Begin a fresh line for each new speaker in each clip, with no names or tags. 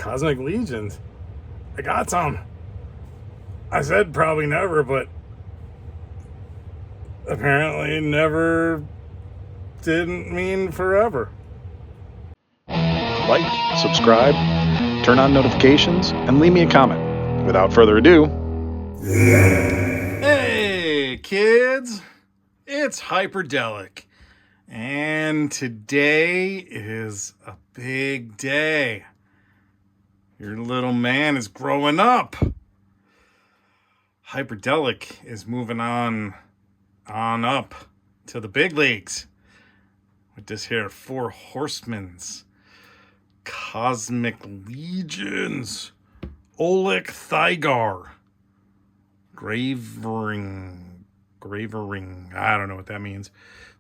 Cosmic Legions. I got some. I said probably never, but apparently never didn't mean forever.
Like, subscribe, turn on notifications, and leave me a comment. Without further ado...
Hey, kids! It's Hyperdellic. And today is a big day. Your little man is growing up. Hyperdellic is moving on up to the big leagues with this here 4 Horsemen's Cosmic Legions. Olek Thygar. Gravering. I don't know what that means.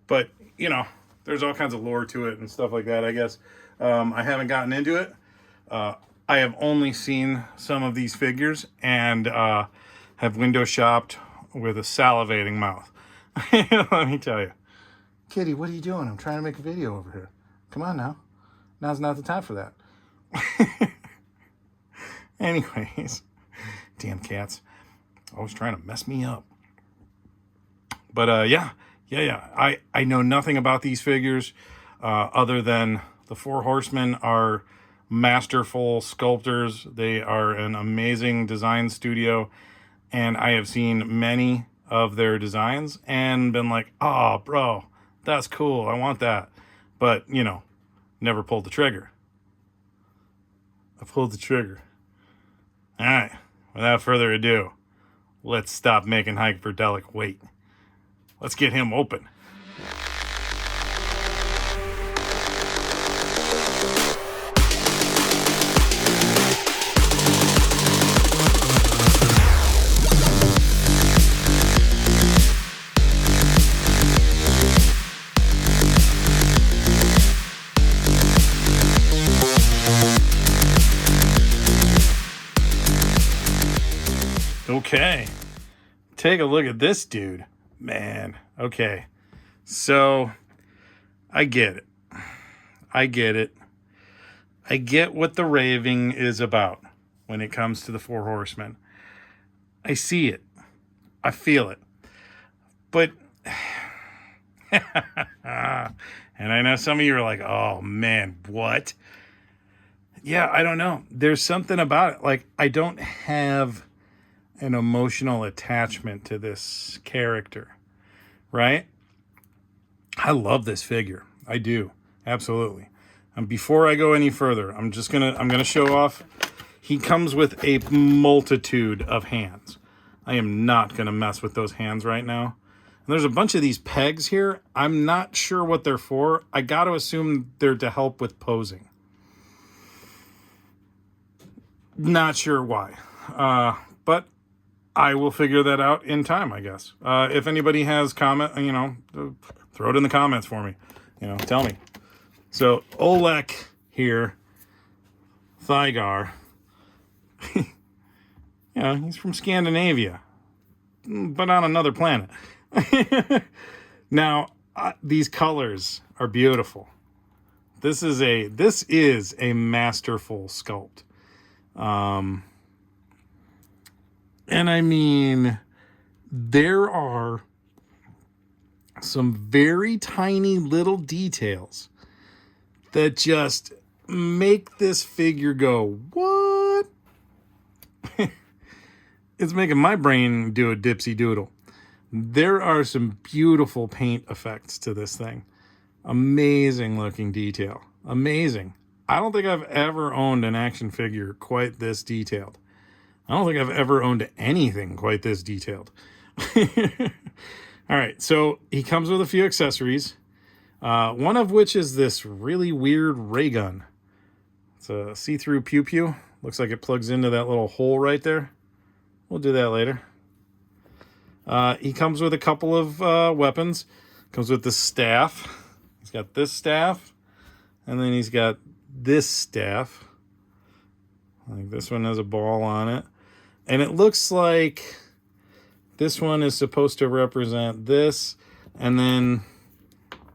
But, you know, there's all kinds of lore to it and stuff like that, I guess. I haven't gotten into it. I have only seen some of these figures and have window shopped with a salivating mouth. Let me tell you. Kitty, what are you doing? I'm trying to make a video over here. Come on now. Now's not the time for that. Anyways. Damn cats. Always trying to mess me up. But yeah. I know nothing about these figures other than the 4 Horsemen are masterful sculptors. They are an amazing design studio, and I have seen many of their designs and been like, oh, bro, that's cool. I want that. But, you know, never pulled the trigger. I pulled the trigger. All right, without further ado, let's stop making Hyperdellic wait. Let's get him open. Okay, take a look at this dude. Man, okay. So, I get it. I get what the raving is about when it comes to the 4 Horsemen. I see it. I feel it. But, and I know some of you are like, oh man, what? Yeah, I don't know. There's something about it. Like, I don't have an emotional attachment to this character, right? I love this figure. I do. Absolutely. And before I go any further, I'm gonna show off. He comes with a multitude of hands. I am not gonna mess with those hands right now. And there's a bunch of these pegs here. I'm not sure what they're for. I got to assume they're to help with posing. Not sure why. But I will figure that out in time, I guess. If anybody has comment, you know, throw it in the comments for me. You know, tell me. So, Olek here, Thygar. You know, he's from Scandinavia, but on another planet. Now, these colors are beautiful. This is a masterful sculpt. And I mean, there are some very tiny little details that just make this figure go, what? It's making my brain do a dipsy doodle. There are some beautiful paint effects to this thing. Amazing looking detail. Amazing. I don't think I've ever owned an action figure quite this detailed. I don't think I've ever owned anything quite this detailed. All right, so he comes with a few accessories, one of which is this really weird ray gun. It's a see-through pew-pew. Looks like it plugs into that little hole right there. We'll do that later. He comes with a couple of weapons. Comes with this staff. He's got this staff, and then he's got this staff. Like this one has a ball on it. And it looks like this one is supposed to represent this, and then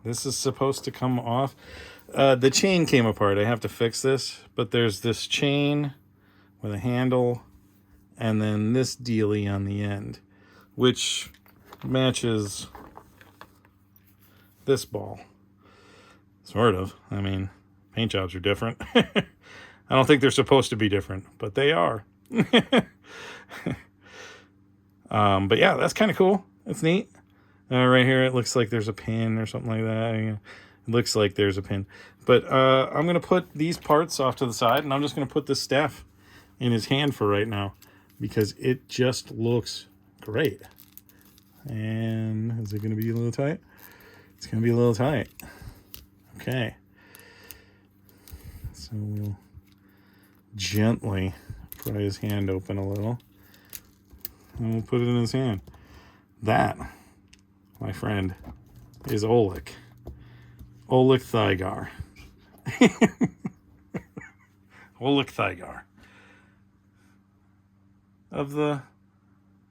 this is supposed to come off. The chain came apart. I have to fix this, but there's this chain with a handle and then this dealie on the end, which matches this ball. Sort of. I mean, paint jobs are different. I don't think they're supposed to be different, but they are. But yeah, that's kind of cool. It's neat. Right here, it looks like there's a pin or something like that. It looks like there's a pin. But I'm going to put these parts off to the side, and I'm just going to put this staff in his hand for right now because it just looks great. And is it going to be a little tight? It's going to be a little tight. Okay. So we'll gently pry his hand open a little. And we'll put it in his hand. That, my friend, is Olek. Olek Thygar. Olek Thygar. Of the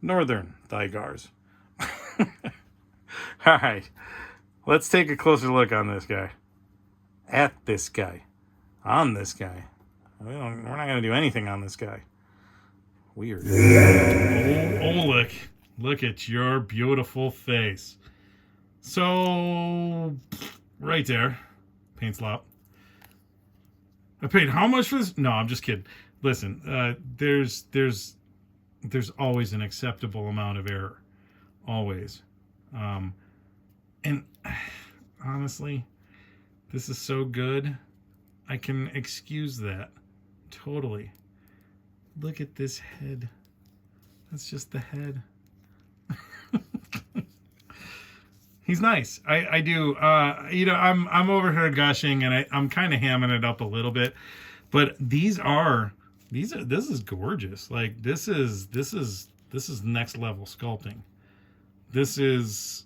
northern Thygars. All right. Let's take a closer look on this guy. At this guy. On this guy. We're not going to do anything on this guy. Weird. Olek, look at your beautiful face. So, right there. Paint slop. I paid how much for this? No, I'm just kidding. Listen, there's always an acceptable amount of error. Always. And honestly, this is so good. I can excuse that. Totally. Look at this head. That's just the head. He's nice. I do. I'm over here gushing, and I'm kind of hamming it up a little bit, but this is gorgeous. Like this is next level sculpting. This is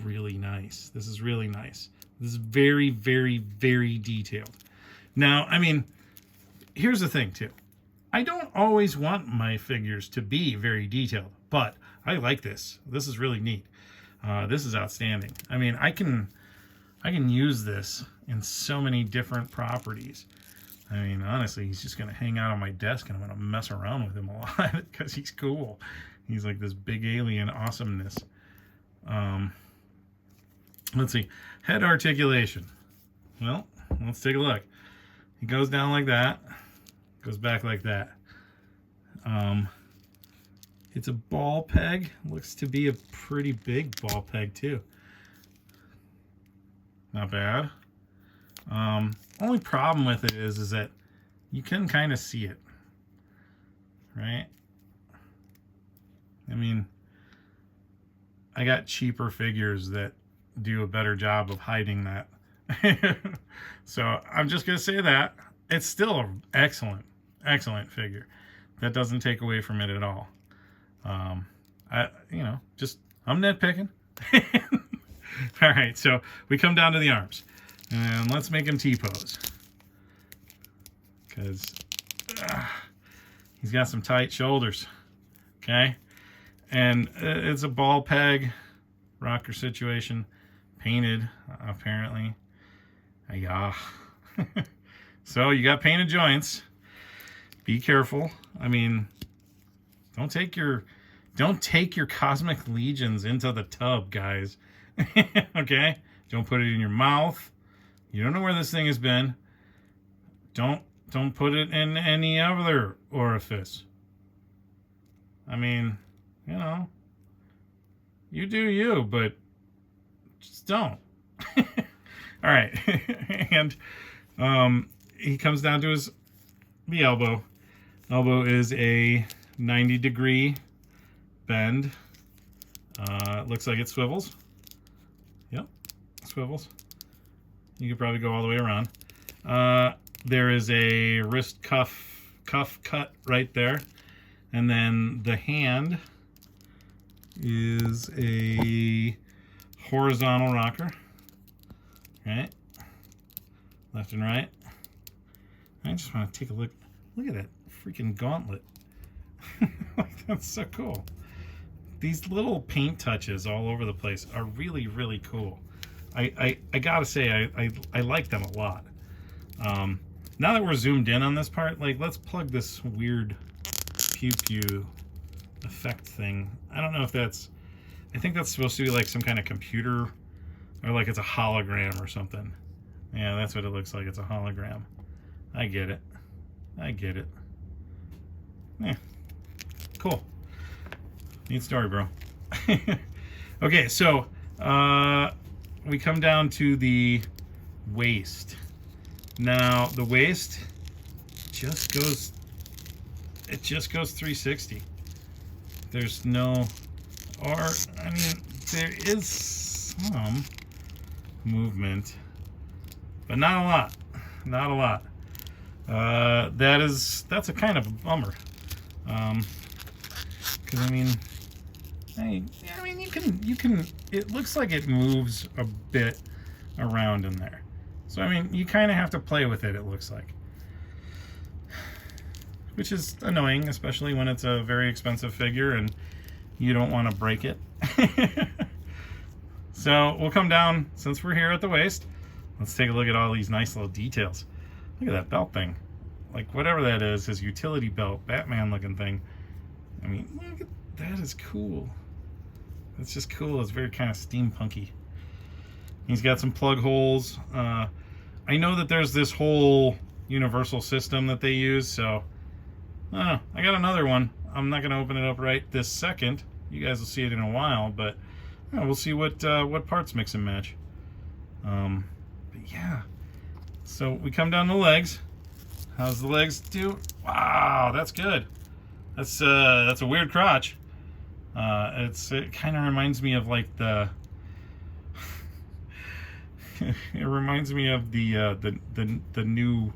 really nice. This is really nice. This is very, very, very detailed. Now, I mean, here's the thing too. I don't always want my figures to be very detailed, but I like this. This is really neat. This is outstanding. I mean, I can use this in so many different properties. I mean, honestly, he's just going to hang out on my desk, and I'm going to mess around with him a lot because he's cool. He's like this big alien awesomeness. Let's see. Head articulation. Well, let's take a look. He goes down like that. Goes back like that. It's a ball peg. Looks to be a pretty big ball peg too. Not bad. Only problem with it is that you can kind of see it, right? I mean, I got cheaper figures that do a better job of hiding that. So I'm just gonna say that it's still an excellent figure. That doesn't take away from it at all. I'm nitpicking. All right, so we come down to the arms, and let's make him T-pose, because he's got some tight shoulders. Okay, and it's a ball peg rocker situation, painted apparently. Yeah. So you got painted joints. Be careful. I mean, don't take your cosmic legions into the tub, guys. Okay? Don't put it in your mouth. You don't know where this thing has been. Don't put it in any other orifice. I mean, you do you, but just don't. All right. And he comes down to the elbow. Elbow is a 90-degree bend. Looks like it swivels. Yep, swivels. You could probably go all the way around. There is a wrist cuff cut right there. And then the hand is a horizontal rocker. Right? Left and right. I just want to take a look. Look at that freaking gauntlet. That's so cool. These little paint touches all over the place are really, really cool. I gotta say, I like them a lot. Now that we're zoomed in on this part, like, let's plug this weird pew pew effect thing. I don't know if that's, I think that's supposed to be like some kind of computer, or like it's a hologram or something. Yeah, that's what it looks like. It's a hologram. I get it. I get it. Yeah. Cool. Neat story, bro. Okay, so we come down to the waist. Now the waist just goes, it just goes 360. There's no, or I mean, there is some movement, but not a lot. Not a lot. That's a kind of a bummer. Because I mean, you can. It looks like it moves a bit around in there. So I mean, you kind of have to play with it. It looks like, which is annoying, especially when it's a very expensive figure and you don't want to break it. So we'll come down, since we're here at the waist. Let's take a look at all these nice little details. Look at that belt thing. Like, whatever that is, his utility belt, Batman looking thing. I mean, look at that, is cool. It's just cool. It's very kind of steampunky. He's got some plug holes. I know that there's this whole universal system that they use, so I don't know. I got another one. I'm not going to open it up right this second. You guys will see it in a while, but we'll see what parts mix and match. But yeah. So we come down the legs. How's the legs do? Wow, that's good. That's a weird crotch. It kind of reminds me of like the. It reminds me of the new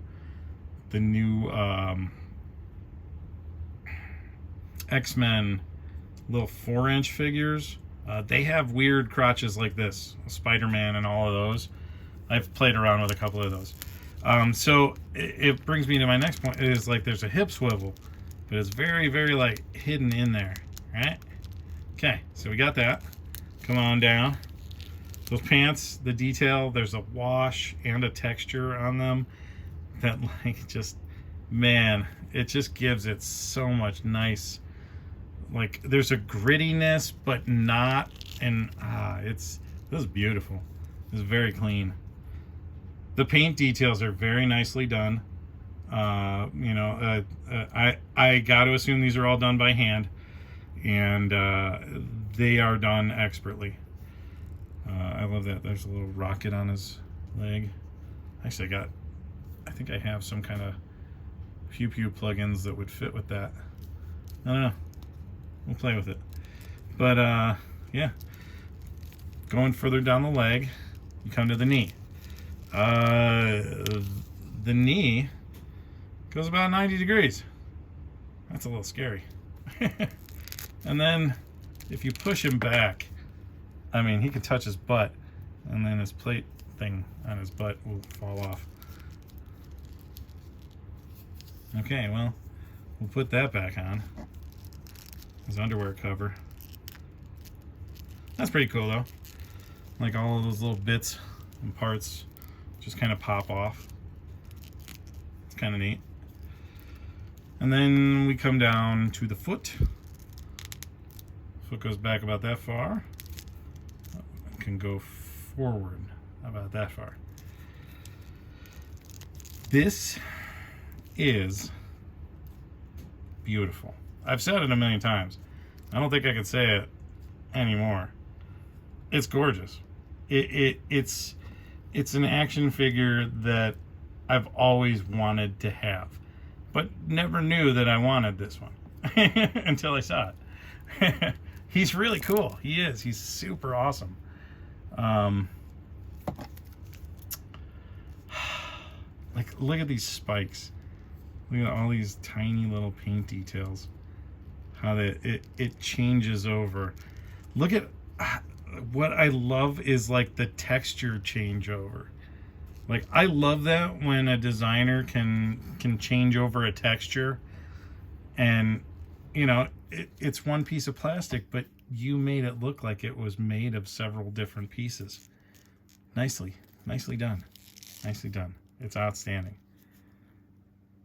X-Men little 4-inch figures. They have weird crotches like this, Spider-Man and all of those. I've played around with a couple of those. So it brings me to my next point. Is like there's a hip swivel, but it's very, very like hidden in there, right? Okay, so we got that. Come on down. Those pants, the detail, there's a wash and a texture on them that like just, man, it just gives it so much nice, like there's a grittiness but not, and this is beautiful. It's very clean. The paint details are very nicely done. I got to assume these are all done by hand, and they are done expertly. I love that. There's a little rocket on his leg. Actually, I think I have some kind of pew pew plugins that would fit with that. I don't know. We'll play with it. But yeah. Going further down the leg, you come to the knee. The knee goes about 90 degrees. That's a little scary. And then if you push him back, I mean, he can touch his butt, and then his plate thing on his butt will fall off. Okay, well, we'll put that back on. His underwear cover. That's pretty cool, though. Like all of those little bits and parts just kind of pop off. It's kind of neat. And then we come down to the foot. Foot goes back about that far. Can go forward about that far. This is beautiful. I've said it a million times. I don't think I can say it anymore. It's gorgeous. It's an action figure that I've always wanted to have, but never knew that I wanted this one until I saw it. He's really cool. He is. He's super awesome. Like, look at these spikes. Look at all these tiny little paint details. How it changes over. Look at what I love is like the texture changeover. Like, I love that when a designer can change over a texture, and you know, it's one piece of plastic, but you made it look like it was made of several different pieces. nicely done. Nicely done. It's outstanding.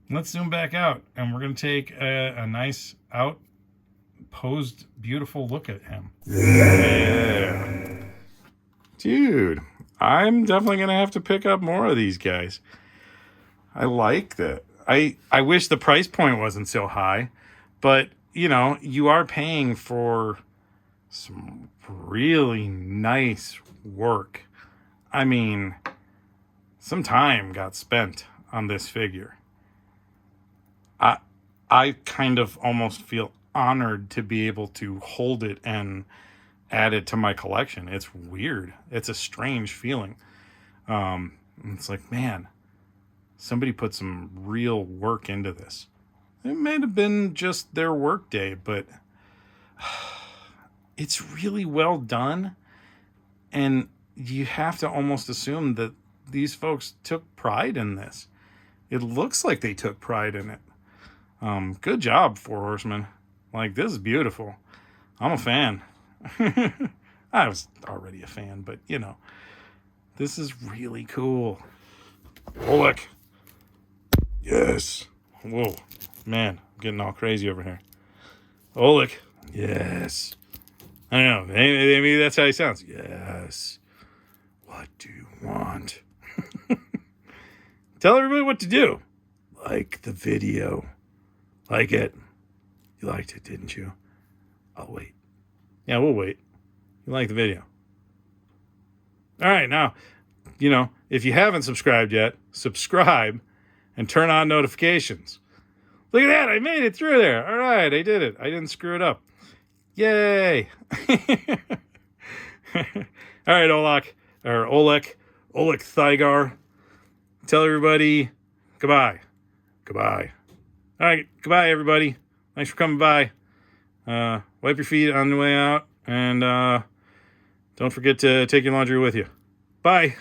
Let's zoom back out, and we're going to take a nice out posed beautiful look at him. Yeah. Dude, I'm definitely going to have to pick up more of these guys. I like that. I wish the price point wasn't so high, but you know, you are paying for some really nice work. I mean, some time got spent on this figure. I kind of almost feel honored to be able to hold it and add it to my collection. It's weird. It's a strange feeling. It's like, man, somebody put some real work into this. It may have been just their work day, but it's really well done. And you have to almost assume that these folks took pride in this. It looks like they took pride in it. Good job, Four Horsemen. Like, this is beautiful. I'm a fan. I was already a fan, but, you know, this is really cool. Olek. Yes. Whoa. Man, I'm getting all crazy over here. Olek. Yes. I don't know. Maybe that's how he sounds. Yes. What do you want? Tell everybody what to do. Like the video. Like it. You liked it, didn't you? I'll wait. Yeah, we'll wait. You like the video. All right, now, you know, if you haven't subscribed yet, subscribe and turn on notifications. Look at that. I made it through there. All right, I did it. I didn't screw it up. Yay. All right, Olek Thygar. Tell everybody goodbye. Goodbye. All right, goodbye, everybody. Thanks for coming by. Wipe your feet on the way out, and don't forget to take your laundry with you. Bye.